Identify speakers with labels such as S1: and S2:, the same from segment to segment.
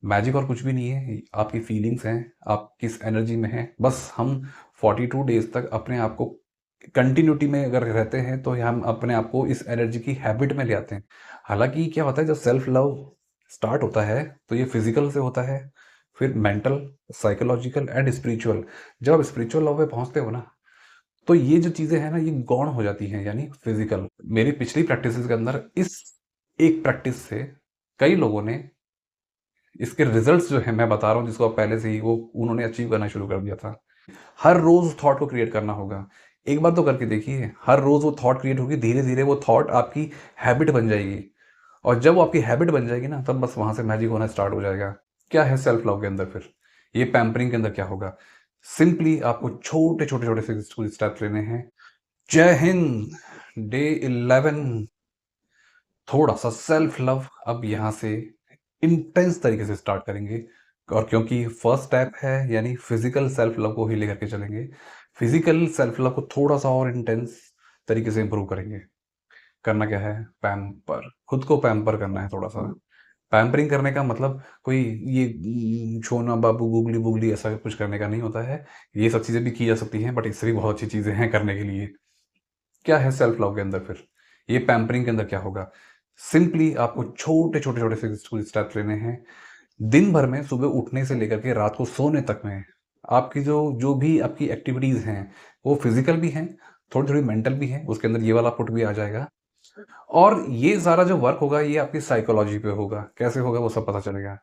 S1: Magic और कुछ भी नहीं है, आपकी फीलिंग्स हैं, आप किस एनर्जी में हैं। बस हम 42 डेज़ तक अपने आप को कंटिन्यूटी में अगर रहते हैं, तो हम अपने आप को इस एनर्जी की हैबिट में ले आते हैं। हालाँकि क्या होता है, जब सेल्फ लव स्टार्ट होता है, तो ये फिज़िकल से होता है, फिर मेंटल, साइकोलॉजिकल एंड स्पिरिचुअल। जब आप स्पिरिचुअल लव पे पहुँचते हो ना, तो ये जो चीज़ें हैं ना, ये गौण हो जाती हैं, यानी फिज़िकल। मेरी पिछली प्रैक्टिसेज़ के अंदर इस एक प्रैक्टिस से कई लोगों ने इसके रिजल्ट्स जो हैं, मैं बता रहा हूँ, जिसको आप पहले से ही वो उन्होंने अचीव करना शुरू कर दिया था। हर रोज़ थॉट को क्रिएट करना होगा। एक बार तो करके देखिए, हर रोज़ वो थॉट क्रिएट होगी, धीरे-धीरे वो थॉट आपकी हैबिट बन जाएगी, और जब वो आपकी हैबिट बन जाएगी ना, तब बस वहाँ से मैजिक होना स्टार्ट हो जाएगा। क्या है सेल्फ लव के अंदर फिर? ये पैम्परिंग के अंदर क्या होगा? सिंपली आपको छोटे-छोटे से स्टेप्स लेने हैं। जय हिंद! डे 11, थोड़ा-सा सेल्फ लव अब यहाँ से इंटेंस तरीके से स्टार्ट करेंगे, और क्योंकि फर्स्ट स्टेप है, यानी फिजिकल सेल्फ लव को ही लेकर के चलेंगे। फिजिकल सेल्फ लव को थोड़ा-सा और इंटेंस तरीके से इंप्रूव करेंगे। करना क्या है? पैम्पर, खुद को पैम्पर करना है थोड़ा-सा। पैम्परिंग करने का मतलब कोई ये छोना बाबू गूगली-वूगली ऐसा कुछ करने का नहीं होता है। ये सब चीज़ें भी की जा सकती हैं, बट इससे भी बहुत अच्छी चीज़ें हैं करने के लिए। क्या है सेल्फ लव के अंदर फिर? ये पैम्परिंग के अंदर क्या होगा? सिंपली आपको छोटे-छोटे से स्टेप्स लेने हैं। दिन भर में सुबह उठने से लेकर के रात को सोने तक में आपकी जो जो भी आपकी एक्टिविटीज़ हैं, वो फिज़िकल भी हैं, थोड़ी-थोड़ी मेंटल भी हैं, उसके अंदर ये वाला पुट भी आ जाएगा। और ये सारा जो वर्क होगा, ये आपकी साइकोलॉजी पे होगा। कैसे होगा वो सब पता चलेगा।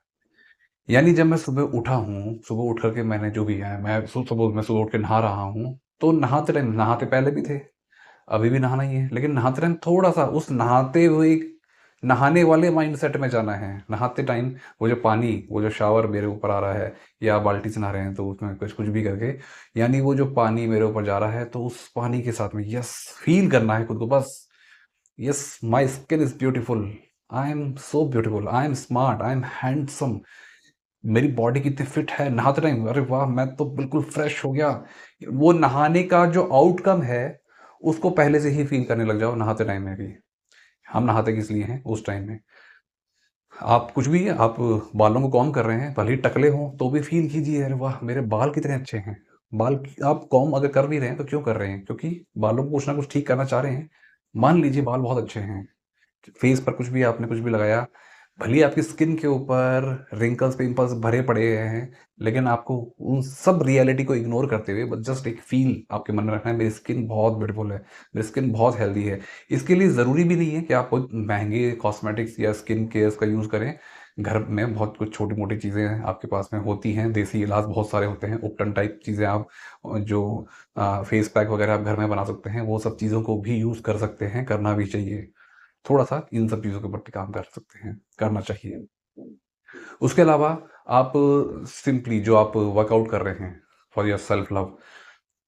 S1: यानी जब मैं सुबह उठा हूँ, सुबह उठ कर के मैंने जो भी है, मैं सुबह उठ के नहा रहा हूँ, तो नहाते पहले भी थे, अभी भी नहाना ही है, लेकिन नहाते टाइम थोड़ा-सा उस नहाते हुए नहाने वाले माइंडसेट में जाना है। नहाते टाइम वो जो पानी, वो जो शावर मेरे ऊपर आ रहा है, या आप बाल्टी से नहा रहे हैं, तो उसमें कुछ भी करके, यानी वो जो पानी मेरे ऊपर जा रहा है, तो उस पानी के साथ में यस फ़ील करना है खुद को बस। Yes, my skin is beautiful, I am so beautiful, I am smart, I am handsome, मेरी बॉडी कितनी फिट है नहाते टाइम, अरे वाह! मैं तो बिल्कुल फ्रेश हो गया। वो नहाने का जो आउटकम है, उसको पहले से ही फ़ील करने लग जाओ नहाते टाइम में भी। हम नहाते किस लिए हैं उस टाइम में? आप कुछ भी आप बालों को कॉम्ब कर रहे हैं, भले ही टकले हों, तो भी फ़ील कीजिए, अरे वाह! मेरे बाल कितने अच्छे हैं। आप कॉम्ब अगर कर भी रहे हैं, तो क्यों कर रहे हैं? क्योंकि बालों को कुछ ना कुछ ठीक करना चाह रहे हैं। मान लीजिए बाल बहुत अच्छे हैं, फेस पर कुछ भी लगाया, भले ही आपकी स्किन के ऊपर रिंकल्स, पिंपल्स भरे पड़े हैं, लेकिन आपको उन सब रियलिटी को इग्नोर करते हुए बस जस्ट एक फ़ील आपके मन में रखना है, मेरी स्किन बहुत ब्यूटीफुल है, मेरी स्किन बहुत हेल्दी है। इसके लिए ज़रूरी भी नहीं है कि आप बहुत महँगे कॉस्मेटिक्स या स्किन केयर्स का यूज़ करें। घर में बहुत कुछ छोटी-मोटी चीज़ें आपके पास में होती हैं, देसी इलाज बहुत सारे होते हैं, उपटन टाइप चीज़ें आप जो फेस पैक वगैरह आप घर में बना सकते हैं, वो सब चीज़ों को भी यूज़ कर सकते हैं, करना भी चाहिए। थोड़ा-सा इन सब चीज़ों के ऊपर काम कर सकते हैं, करना चाहिए। उसके अलावा आप सिंपली जो आप वर्कआउट कर रहे हैं फॉर योर सेल्फ लव,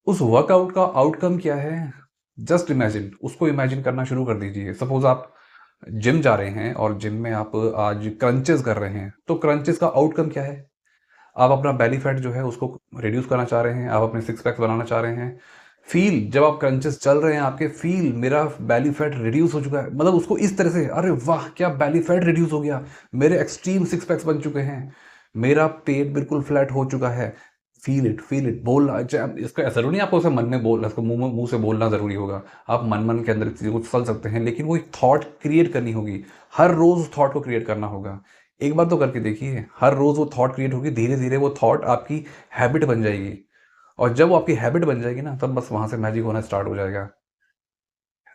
S1: उस वर्कआउट का आउटकम क्या है? जस्ट इमेजिन, उसको इमेजिन करना शुरू कर दीजिए। सपोज़ आप जिम जा रहे हैं और जिम में आप आज क्रंचेस कर रहे हैं, तो क्रंचेस का आउटकम क्या है? आप अपना बेली फैट जो है उसको रिड्यूस करना चाह रहे हैं, आप अपने सिक्स पैक्स बनाना चाह रहे हैं। फ़ील जब आप क्रंचेस चल रहे हैं आपके, फ़ील मेरा बेली फैट रिड्यूस हो चुका है। मतलब उसको इस तरह से, अरे वाह! क्या बेली फैट रिड्यूस हो गया, मेरे एक्सट्रीम सिक्स पैक्स बन चुके हैं, मेरा पेट बिल्कुल फ्लैट हो चुका है। फ़ील इट बोलना इसका ज़रूरी नहीं आपको उसे मन में बोलना, इसको मुँह से बोलना ज़रूरी होगा। आप मन-मन के अंदर चीज़ों को चल सकते हैं, लेकिन वो एक थॉट क्रिएट करनी होगी। हर रोज़ थॉट को क्रिएट करना होगा। एक बार तो करके देखिए, हर रोज़ वो थॉट क्रिएट होगी, धीरे-धीरे वो थॉट आपकी हैबिट बन जाएगी, और जब वो आपकी हैबिट बन जाएगी ना, तब बस वहाँ से मैजिक होना स्टार्ट हो जाएगा।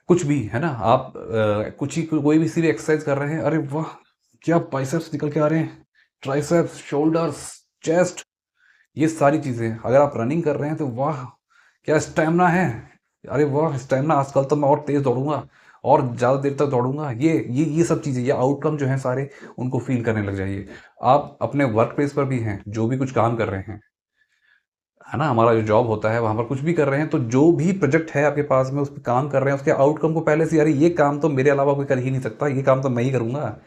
S1: कुछ भी, है ना? आप कुछ ही कोई भी सी भी एक्सरसाइज़ कर रहे हैं, अरे वाह! क्या बाइसेप्स निकल के आ रहे हैं, ट्राइसेप्स, शोल्डर्स, चेस्ट, ये सारी चीज़ें। अगर आप रनिंग कर रहे हैं, तो वाह! क्या स्टैमिना है, अरे वाह! स्टैमिना, आजकल तो मैं और तेज़ दौड़ूँगा और ज़्यादा देर तक दौड़ूँगा। ये सब चीज़ें, ये आउटकम जो हैं सारे, उनको फ़ील करने लग जाइए। आप अपने वर्क प्लेस पर भी हैं, जो भी कुछ काम कर रहे हैं, है ना? हमारा जो जॉब होता है, वहाँ पर कुछ भी कर रहे हैं, तो जो भी प्रोजेक्ट है आपके पास में, उस पे काम कर रहे हैं, उसके आउटकम को पहले से, अरे ये काम तो मेरे अलावा कोई कर ही नहीं सकता, ये काम तो मैं ही करूँगा।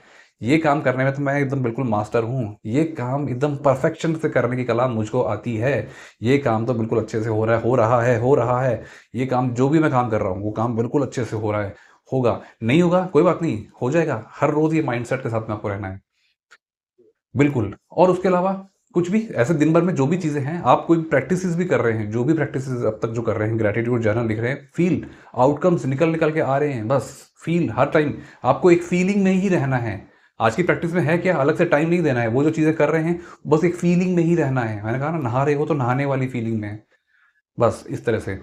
S1: ये काम करने में तो मैं एकदम बिल्कुल मास्टर हूँ। ये काम एकदम परफेक्शन से करने की कला मुझको आती है। ये काम तो बिल्कुल अच्छे से हो रहा है। ये काम, जो भी मैं काम कर रहा हूँ, वो काम बिल्कुल अच्छे से हो रहा है, होगा। नहीं होगा, कोई बात नहीं, हो जाएगा। हर रोज़ ये माइंडसेट के साथ में आपको रहना है। बिल्कुल। और उसके अलावा कुछ भी ऐसे दिन भर में जो भी चीज़ें हैं, आप कोई प्रैक्टिसेस भी कर रहे हैं, जो भी प्रैक्टिसेस अब तक जो कर रहे हैं, ग्रैटिट्यूड जर्नल लिख रहे हैं, फ़ील आउटकम्स निकल-निकल के आ रहे हैं, बस फ़ील हर टाइम आपको एक फ़ीलिंग में ही रहना है। आज की प्रैक्टिस में है क्या, अलग से टाइम नहीं देना है, वो जो चीज़ें कर रहे हैं, बस एक फ़ीलिंग में ही रहना है। मैंने कहा ना, नहा रहे हो तो नहाने वाली फ़ीलिंग में, बस इस तरह से।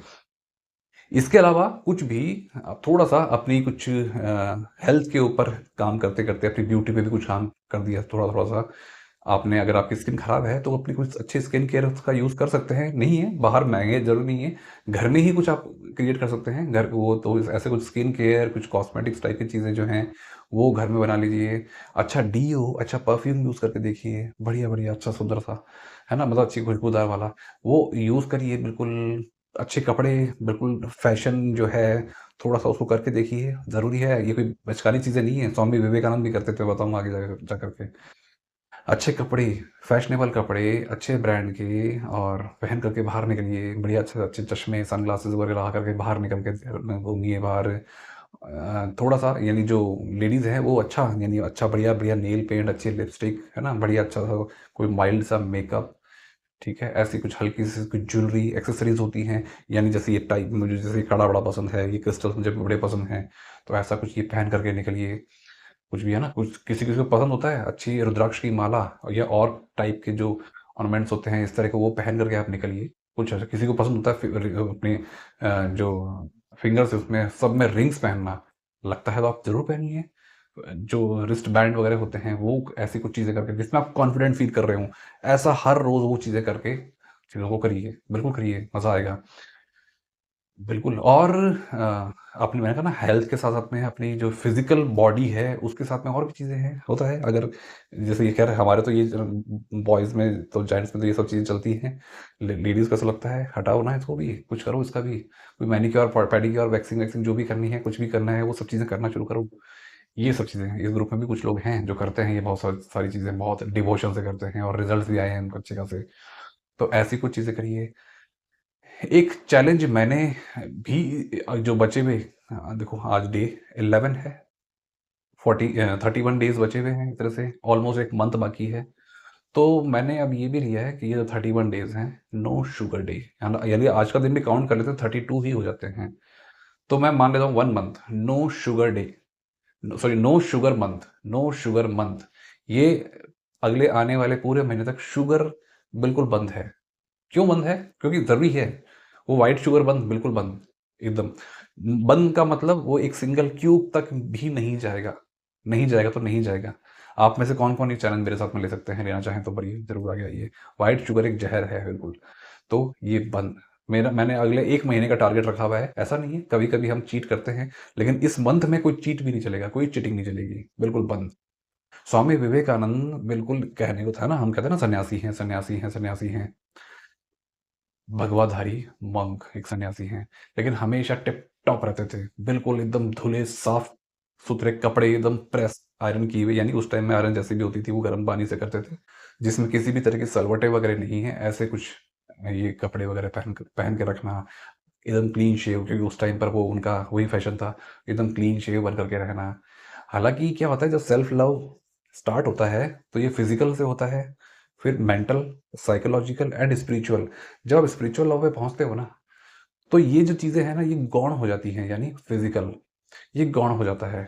S1: इसके अलावा कुछ भी आप थोड़ा-सा अपनी कुछ हेल्थ के ऊपर काम करते-करते अपनी ब्यूटी पे भी कुछ काम कर दिया थोड़ा-थोड़ा सा। आपने अगर आपकी स्किन खराब है तो अपनी कुछ अच्छे स्किन केयर का यूज़ कर सकते हैं। नहीं है, बाहर महँगे ज़रूरी नहीं है। घर में ही कुछ आप क्रिएट कर सकते हैं। घर वो तो ऐसे कुछ स्किन केयर, कुछ कॉस्मेटिक्स टाइप की चीज़ें जो हैं, वो घर में बना लीजिए। अच्छा डीओ, अच्छा परफ्यूम यूज़ करके देखिए, बढ़िया-बढ़िया अच्छा सुंदर-सा, है ना? मतलब अच्छी खुशबूदार वाला, वो यूज़ करिए बिल्कुल। अच्छे कपड़े, बिल्कुल फ़ैशन जो है, थोड़ा-सा उसको करके देखिए, ज़रूरी है, ये कोई बचकानी चीज़ें नहीं है, स्वामी विवेकानंद भी करते थे, बताऊँगा आगे जा कर के। अच्छे कपड़े, फ़ैशनेबल कपड़े, अच्छे ब्रांड के और पहन कर के बाहर निकलिए, बढ़िया अच्छे-अच्छे चश्मे, सनग्लासेस वगैरह लगा कर के बाहर निकल के घूमिए बाहर। थोड़ा-सा यानी जो लेडीज़ हैं, वो अच्छा यानी अच्छा बढ़िया-बढ़िया नेल पेंट, अच्छी लिपस्टिक, है ना? बढ़िया अच्छा-सा कोई माइल्ड सा मेकअप, ठीक है? ऐसी कुछ हल्की-सी कुछ ज्वेलरी, एक्सेसरीज़ होती हैं, यानी जैसे ये टाइप मुझे जैसे कड़ा बड़ा पसंद है, ये क्रिस्टल्स मुझे बड़े पसंद हैं, तो ऐसा कुछ ये पहन कर के निकलिए। कुछ भी है ना, कुछ किसी-किसी को पसंद होता है अच्छी रुद्राक्ष की माला या और टाइप के जो ऑर्नामेंट्स होते हैं, इस तरह के वो पहन कर के आप निकलिए। कुछ ऐसा किसी को पसंद होता है अपने जो फिंगर्स है उसमें सब में रिंग्स पहनना, लगता है तो आप ज़रूर पहनिए। जो रिस्ट बैंड वगैरह होते हैं, वो ऐसी कुछ चीज़ें करके जिसमें आप कॉन्फिडेंट फ़ील कर रहे हों, ऐसा हर रोज़ वो चीज़ें करके चीज़ों को करिए। बिल्कुल करिए, मज़ा आएगा। बिल्कुल। और आपने मैंने कहा ना, हेल्थ के साथ-साथ में अपनी जो फ़िज़िकल बॉडी है, उसके साथ में और भी चीज़ें हैं। होता है अगर जैसे ये ख़ैर हमारे तो ये बॉयज़ में तो जेंट्स में तो ये सब चीज़ें चलती हैं। लेडीज़ को ऐसा लगता है हटाओ ना इसको भी, कुछ करो इसका भी। कोई मैनीक्योर, पेडीक्योर, वैक्सिंग-वैक्सिंग जो भी करनी है, कुछ भी करना है, वो सब चीज़ें करना शुरू करो। ये सब चीज़ें हैं। इस ग्रुप में भी कुछ लोग हैं जो करते हैं ये बहुत सारी चीज़ें बहुत डिवोशन से करते हैं और रिज़ल्ट्स भी आए हैं उनको अच्छे खासे। तो ऐसी कुछ चीज़ें करिए। एक चैलेंज मैंने भी जो बचे हुए देखो आज डे 11 है, 31 डेज़ बचे हुए हैं, एक तरह से ऑलमोस्ट 1 मंथ बाकी है। तो मैंने अब ये भी लिया है कि ये जो 31 डेज़ हैं, नो शुगर डे, है ना? यानी आज का दिन भी काउंट कर लेते हैं, 32 ही हो जाते हैं। तो मैं मान लेता हूँ 1 month, no sugar day, sorry no sugar month, no sugar month. ये अगले आने वाले पूरे महीने तक शुगर बिल्कुल बंद है। क्यों बंद है? क्योंकि ज़रूरी है। वो व्हाइट शुगर बंद, बिल्कुल बंद, एकदम। बंद का मतलब वो एक सिंगल क्यूब तक भी नहीं जाएगा। नहीं जाएगा तो नहीं जाएगा। आप में से कौन-कौन ये चैलेंज मेरे साथ में ले सकते हैं, लेना चाहें तो बढ़िया ज़रूर आगे आइए। व्हाइट शुगर एक ज़हर है बिल्कुल। तो ये बंद। मैंने अगले 1 महीने का टारगेट रखा हुआ है। ऐसा नहीं है, कभी-कभी हम चीट करते हैं, लेकिन इस मंथ में कोई चीट भी नहीं चलेगा, कोई चीटिंग नहीं चलेगी, बिल्कुल बंद। स्वामी विवेकानंद बिल्कुल कहने को था ना, हम कहते हैं ना सन्यासी हैं, सन्यासी हैं, सन्यासी हैं। भगवाधारी मंक एक सन्यासी हैं, लेकिन हमेशा टिप-टॉप रहते थे। बिल्कुल एकदम धुले, साफ-सुथरे कपड़े, एकदम प्रेस आयरन किए हुए, यानी उस टाइम में आयरन जैसी भी होती थी, वो गर्म पानी से करते थे, जिसमें किसी भी तरह की सलवटें वगैरह नहीं हैं। ऐसे कुछ ये कपड़े वगैरह पहन के रखना, एकदम क्लीन शेव, क्योंकि उस टाइम पर वो उनका वही फैशन था, एकदम क्लीन शेव बन करके रहना। हालाँकि क्या होता है, जब सेल्फ लव स्टार्ट होता है, तो ये फिज़िकल से होता है, फिर मेंटल, साइकोलॉजिकल एंड स्पिरिचुअल। जब आप स्पिरिचुअल लव पे पहुँचते हो ना, तो ये जो चीज़ें हैं ना, ये गौण हो जाती हैं, यानी फिज़िकल, ये गौण हो जाता है।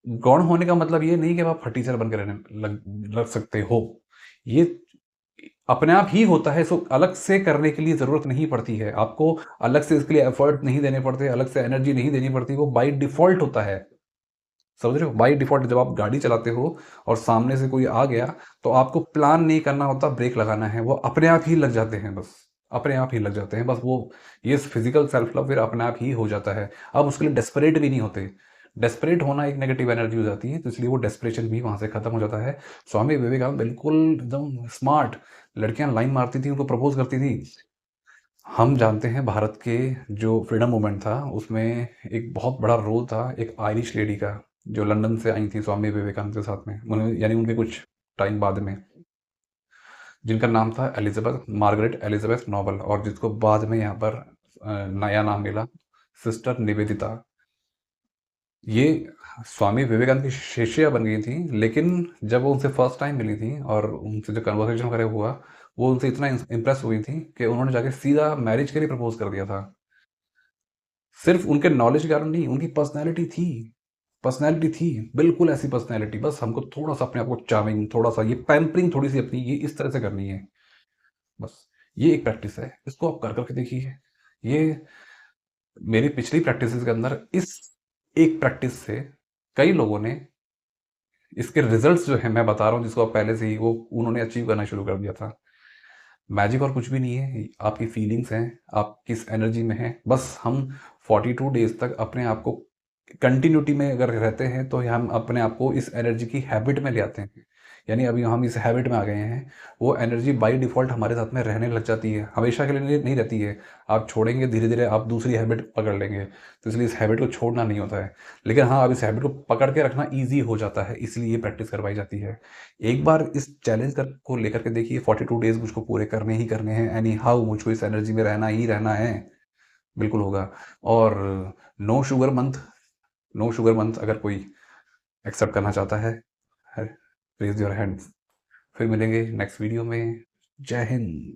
S1: गौण होने का मतलब ये नहीं कि अब आप फटीचर बन के रहने लग सकते हो। ये अपने आप ही होता है, इसको अलग से करने के लिए ज़रूरत नहीं पड़ती है। आपको अलग से इसके लिए एफर्ट नहीं देने पड़ते, अलग से एनर्जी नहीं देनी पड़ती, वो बाय डिफ़ॉल्ट होता है। समझ रहे हो? बाय डिफ़ॉल्ट जब आप गाड़ी चलाते हो और सामने से कोई आ गया, तो आपको प्लान नहीं करना होता, ब्रेक लगाना है, वो अपने आप ही लग जाते हैं बस। अपने आप ही लग जाते हैं बस। वो ये फिज़िकल सेल्फ लव फिर अपने आप ही हो जाता है। आप उसके लिए डेस्परेट भी नहीं होते। डेस्परेट होना एक नेगेटिव एनर्जी हो जाती है, तो इसलिए वो डेस्परेशन भी वहाँ से खत्म हो जाता है। स्वामी विवेकानंद बिल्कुल एकदम स्मार्ट, लड़कियाँ लाइन मारती थी, उनको प्रपोज़ करती थी। हम जानते हैं भारत के जो फ्रीडम मूवमेंट था, उसमें एक बहुत बड़ा रोल था एक आयरिश लेडी का, जो लंदन से आई थी स्वामी विवेकानंद के साथ में। उन्होंने यानी उनके कुछ टाइम बाद में, जिनका नाम था मार्गरेट एलिज़ाबेथ नोबल, और जिसको बाद में यहाँ पर नया नाम मिला, सिस्टर निवेदिता। ये स्वामी विवेकानंद की शिष्या बन गई थी, लेकिन जब वो उनसे फर्स्ट टाइम मिली थी और उनसे जो कन्वर्सेशन वगैरह हुआ, वो उनसे इतना इम्प्रेस हुई थी कि उन्होंने जाके सीधा मैरिज के लिए प्रपोज कर दिया था। सिर्फ उनके नॉलेज के कारण नहीं, उनकी पर्सनैलिटी थी। पर्सनैलिटी थी, बिल्कुल ऐसी पर्सनैलिटी, बस हमको थोड़ा सा अपने आप को चार्मिंग, थोड़ा सा ये पैम्परिंग थोड़ी सी अपनी ये इस तरह से करनी है। बस ये एक प्रैक्टिस है, इसको आप कर करके देखिए। ये मेरी पिछली प्रैक्टिसेस के अंदर इस एक प्रैक्टिस से कई लोगों ने इसके रिजल्ट्स जो है मैं बता रहा हूँ, जिसको आप पहले से ही वो उन्होंने अचीव करना शुरू कर दिया था। मैजिक और कुछ भी नहीं है, आपकी फीलिंग्स हैं, आप किस एनर्जी में हैं, बस हम 42 डेज तक अपने आप को कंटिन्यूटी में अगर रहते हैं तो हम अपने आप को इस एनर्जी की हैबिट में ले आते हैं। यानी अभी हम इस हैबिट में आ गए हैं, वो एनर्जी बाय डिफ़ॉल्ट हमारे साथ में रहने लग जाती है, हमेशा के लिए नहीं रहती है। आप छोड़ेंगे, धीरे-धीरे आप दूसरी हैबिट पकड़ लेंगे, तो इसलिए इस हैबिट को छोड़ना नहीं होता है। लेकिन हाँ, अब इस हैबिट को पकड़ के रखना ईज़ी हो जाता है, इसलिए ये प्रैक्टिस करवाई जाती है। एक बार इस चैलेंज को लेकर के देखिए, 42 डेज़ मुझको पूरे करने ही करने हैं, एनी हाउ मुझको इस एनर्जी में रहना ही रहना है, बिल्कुल होगा। और no sugar month, no sugar month अगर कोई एक्सेप्ट करना चाहता है, रेज़ योर हैंड्स। फिर मिलेंगे नेक्स्ट वीडियो में। जय हिंद।